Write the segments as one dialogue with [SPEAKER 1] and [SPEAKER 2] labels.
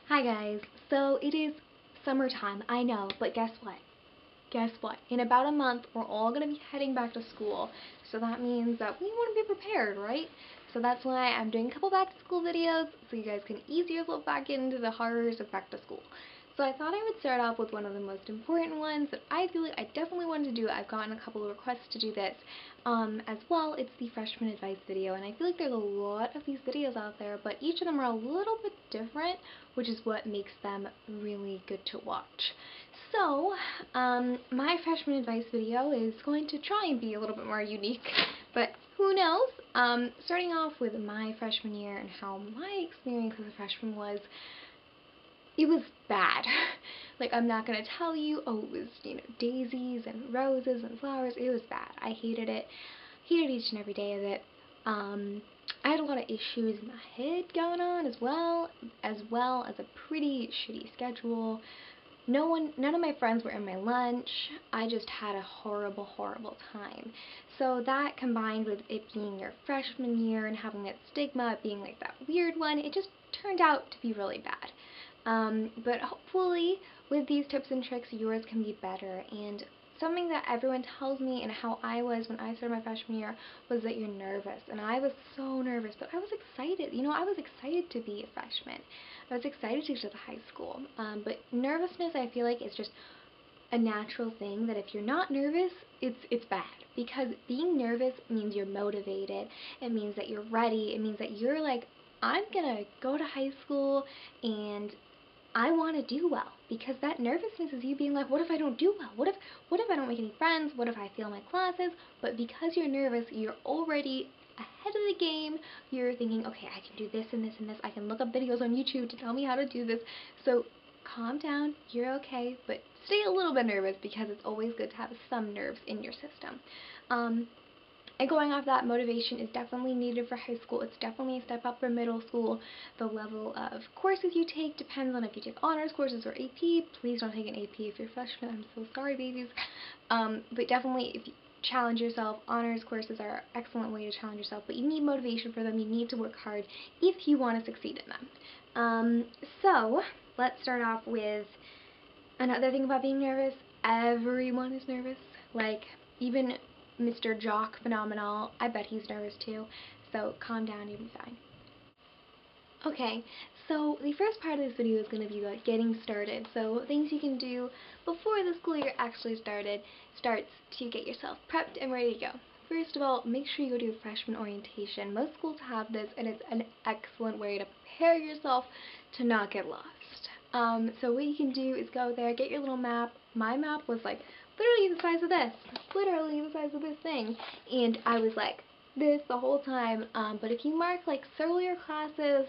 [SPEAKER 1] Hi guys, so it is summertime, I know, but guess what? Guess what? In about a month, we're all going to be heading back to school, so that means that we want to be prepared, right? So that's why I'm doing a couple back to school videos, so you guys can ease yourself back into the horrors of back to school. So I thought I would start off with one of the most important ones that I feel like I definitely wanted to do. I've gotten a couple of requests to do this as well. It's the freshman advice video, and I feel like there's a lot of these videos out there, but each of them are a little bit different, which is what makes them really good to watch. So, my freshman advice video is going to try and be a little bit more unique, but who knows? Starting off with my freshman year and how my experience as a freshman was, it was bad. Like, I'm not going to tell you, oh, it was, daisies and roses and flowers. It was bad. I hated it. Hated each and every day of it. I had a lot of issues in my head going on as well as a pretty shitty schedule. None of my friends were in my lunch. I just had a horrible, horrible time. So that combined with it being your freshman year and having that stigma of being like that weird one, it just turned out to be really bad. But hopefully with these tips and tricks, yours can be better. And something that everyone tells me and how I was when I started my freshman year was that you're nervous. And I was so nervous, but I was excited. I was excited to be a freshman. I was excited to go to the high school. But nervousness, I feel like, is just a natural thing that if you're not nervous, it's bad. Because being nervous means you're motivated. It means that you're ready. It means that you're like, I'm gonna go to high school and I want to do well, because that nervousness is you being like, what if I don't do well? What if I don't make any friends? What if I fail my classes? But because you're nervous, you're already ahead of the game. You're thinking, okay, I can do this and this and this. I can look up videos on YouTube to tell me how to do this. So calm down. You're okay, but stay a little bit nervous because it's always good to have some nerves in your system. And going off that, motivation is definitely needed for high school. It's definitely a step up for middle school. The level of courses you take depends on if you take honors courses or AP. Please don't take an AP if you're freshman. I'm so sorry, babies. But definitely, if you challenge yourself, honors courses are an excellent way to challenge yourself. But you need motivation for them. You need to work hard if you want to succeed in them. So let's start off with another thing about being nervous. Everyone is nervous. Like, even Mr. Jock Phenomenal, I bet he's nervous too, so calm down, you'll be fine. Okay, so the first part of this video is going to be about getting started, so things you can do before the school year actually starts to get yourself prepped and ready to go. First of all, make sure you go to a freshman orientation. Most schools have this, and it's an excellent way to prepare yourself to not get lost. So what you can do is go there, get your little map. My map was like literally the size of this, literally the size of this thing, and I was like this the whole time. But if you mark like circle your classes,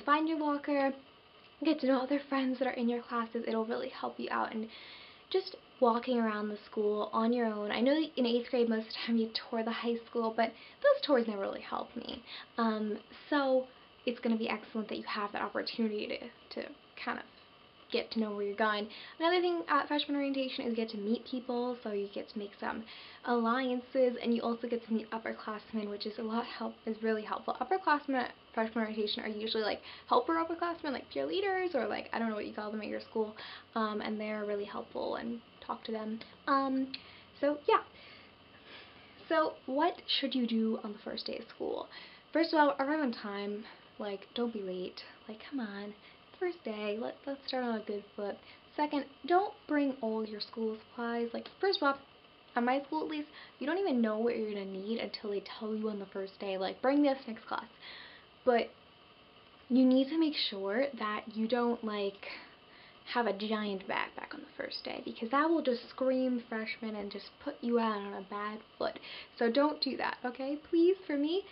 [SPEAKER 1] find your locker, get to know other friends that are in your classes, it'll really help you out. And just walking around the school on your own. I know that in 8th grade most of the time you tour the high school, but those tours never really helped me. So it's going to be excellent that you have that opportunity to kind of get to know where you're going. Another thing at freshman orientation is get to meet people, so you get to make some alliances, and you also get to meet upperclassmen, which is really helpful. Upperclassmen at freshman orientation are usually like helper upperclassmen, like cheerleaders, or like, I don't know what you call them at your school, and they're really helpful, and talk to them. So yeah. So what should you do on the first day of school? First of all, arrive on time. Like, don't be late. Like, come on. First day, let's start on a good foot. Second, don't bring all your school supplies. Like, first of all, at my school at least, you don't even know what you're going to need until they tell you on the first day. Like, bring this next class. But you need to make sure that you don't, like, have a giant backpack on the first day, because that will just scream freshman and just put you out on a bad foot. So don't do that, okay? Please, for me.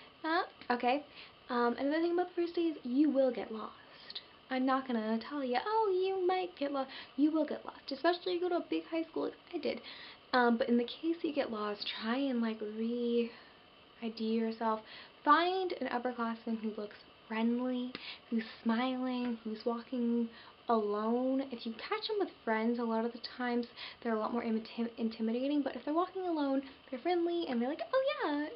[SPEAKER 1] Okay. Another thing about the first day is you will get lost. I'm not gonna tell you, oh, you might get lost. You will get lost, especially if you go to a big high school like I did. But in the case you get lost, try and like re-ID yourself. Find an upperclassman who looks friendly, who's smiling, who's walking alone. If you catch them with friends, a lot of the times they're a lot more intimidating, but if they're walking alone, they're friendly and they're like, oh yeah,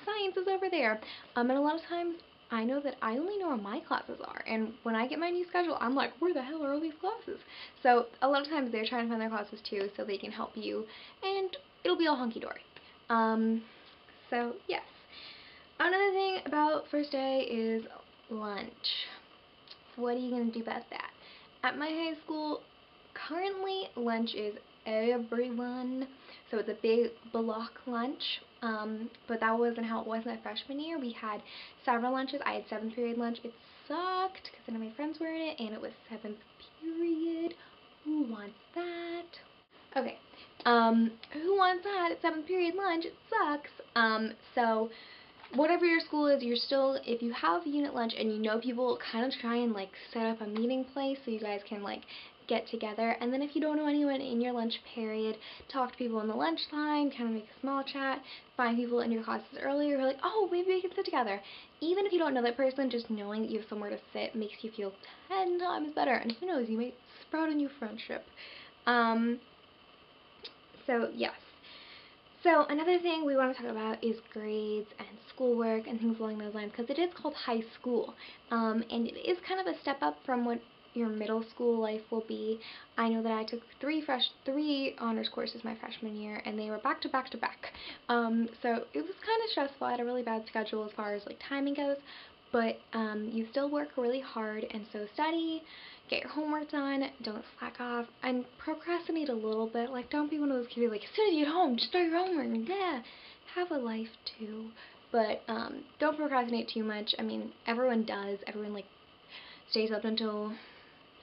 [SPEAKER 1] science is over there. And a lot of times I know that I only know where my classes are, and when I get my new schedule, I'm like, where the hell are all these classes? So a lot of times they're trying to find their classes too, so they can help you, and it'll be all hunky-dory. So yes. Another thing about first day is lunch. What are you going to do about that? At my high school, currently lunch is everyone. So it's a big block lunch, but that wasn't how it was my freshman year. We had several lunches. I had 7th period lunch. It sucked because none of my friends were in it, and it was 7th period. Who wants that? Okay, who wants that at 7th period lunch? It sucks. So whatever your school is, you're still, if you have unit lunch and you know people, kind of try and like set up a meeting place so you guys can like get together. And then if you don't know anyone in your lunch period, talk to people in the lunch line, kind of make a small chat, find people in your classes earlier who are like, oh, maybe we can sit together. Even if you don't know that person, just knowing that you have somewhere to sit makes you feel 10 times better. And who knows, you might sprout a new friendship. So yes. So another thing we want to talk about is grades and schoolwork and things along those lines, because it is called high school, and it is kind of a step up from what your middle school life will be. I know that I took three honors courses my freshman year, and they were back to back to back. So it was kind of stressful. I had a really bad schedule as far as like timing goes, but you still work really hard, and so study, get your homework done, don't slack off, and procrastinate a little bit. Like, don't be one of those kids who like, as soon as you get home, just start your homework, and yeah, have a life too. But don't procrastinate too much. I mean, everyone does. Everyone like stays up until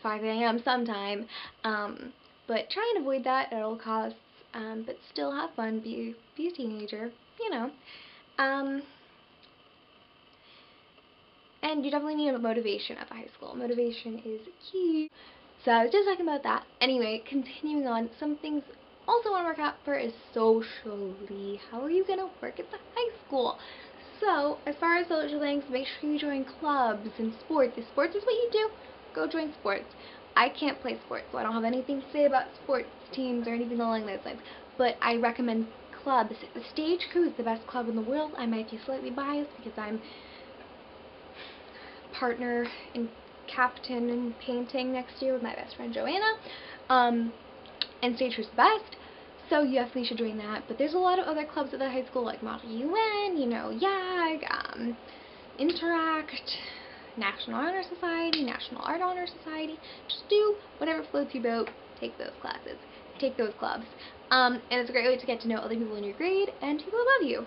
[SPEAKER 1] 5 a.m. sometime. But try and avoid that at all costs. But still have fun. Be a teenager, you know. And you definitely need a motivation at the high school. Motivation is key. So I was just talking about that. Anyway, continuing on, some things also want to work out for is socially. How are you going to work at the high school? So, as far as social things, make sure you join clubs and sports. If sports is what you do, go join sports. I can't play sports, so I don't have anything to say about sports teams or anything along those lines. But I recommend clubs. The Stage Crew is the best club in the world. I might be slightly biased because I'm partner and captain in painting next year with my best friend Joanna, and Stage Crew's the best, so you definitely should join that. But there's a lot of other clubs at the high school, like Model UN, you know, YAG, Interact, National Honor Society, National Art Honor Society. Just do whatever floats your boat. Take those classes, take those clubs, and it's a great way to get to know other people in your grade and people above you.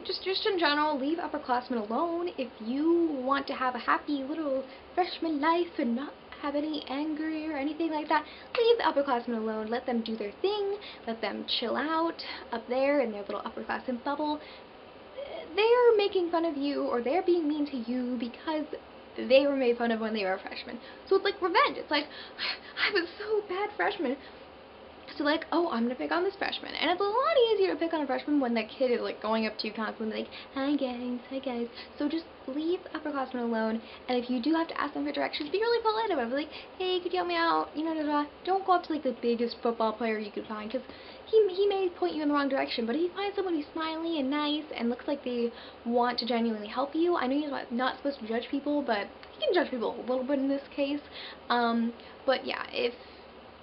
[SPEAKER 1] Just in general, leave upperclassmen alone. If you want to have a happy little freshman life and not have any anger or anything like that, leave the upperclassmen alone. Let them do their thing. Let them chill out up there in their little upperclassmen bubble. They're making fun of you, or they're being mean to you because they were made fun of when they were freshmen. So it's like revenge. It's like, I was so bad freshman. So like, oh, I'm gonna pick on this freshman, and it's a lot easier to pick on a freshman when that kid is like going up to you constantly like, hi guys. So just leave upperclassmen alone, and if you do have to ask them for directions, be really polite about it. Be like, hey, could you help me out? You know, don't go up to like the biggest football player you could find, because he may point you in the wrong direction. But if you find someone who's smiley and nice and looks like they want to genuinely help you, I know you're not supposed to judge people, but you can judge people a little bit in this case. But yeah,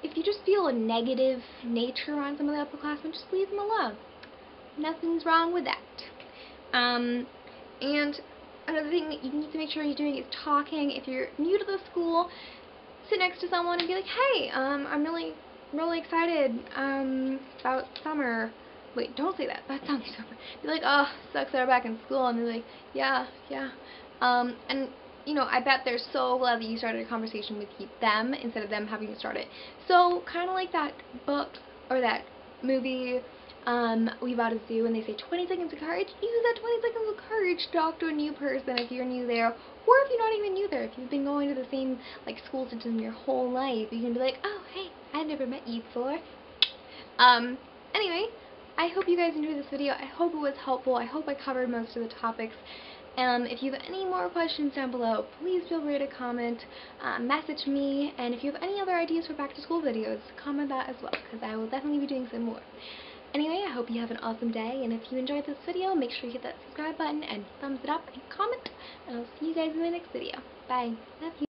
[SPEAKER 1] if you just feel a negative nature on some of the upperclassmen, just leave them alone. Nothing's wrong with that. And another thing that you need to make sure you're doing is talking. If you're new to the school, sit next to someone and be like, hey, I'm really excited about summer. Wait, don't say that. That sounds super. Be like, oh, sucks that we're back in school. And they're like, yeah. And you know, I bet they're so glad that you started a conversation with them instead of them having to start it. So, kind of like that book or that movie, We Bought a Zoo, and they say 20 seconds of courage. Use that 20 seconds of courage to talk to a new person if you're new there, or if you're not even new there. If you've been going to the same like school system your whole life, you can be like, oh, hey, I've never met you before. Anyway, I hope you guys enjoyed this video. I hope it was helpful. I hope I covered most of the topics. If you have any more questions down below, please feel free to comment, message me, and if you have any other ideas for back to school videos, comment that as well, because I will definitely be doing some more. Anyway, I hope you have an awesome day, and if you enjoyed this video, make sure you hit that subscribe button and thumbs it up and comment, and I'll see you guys in the next video. Bye. Love you.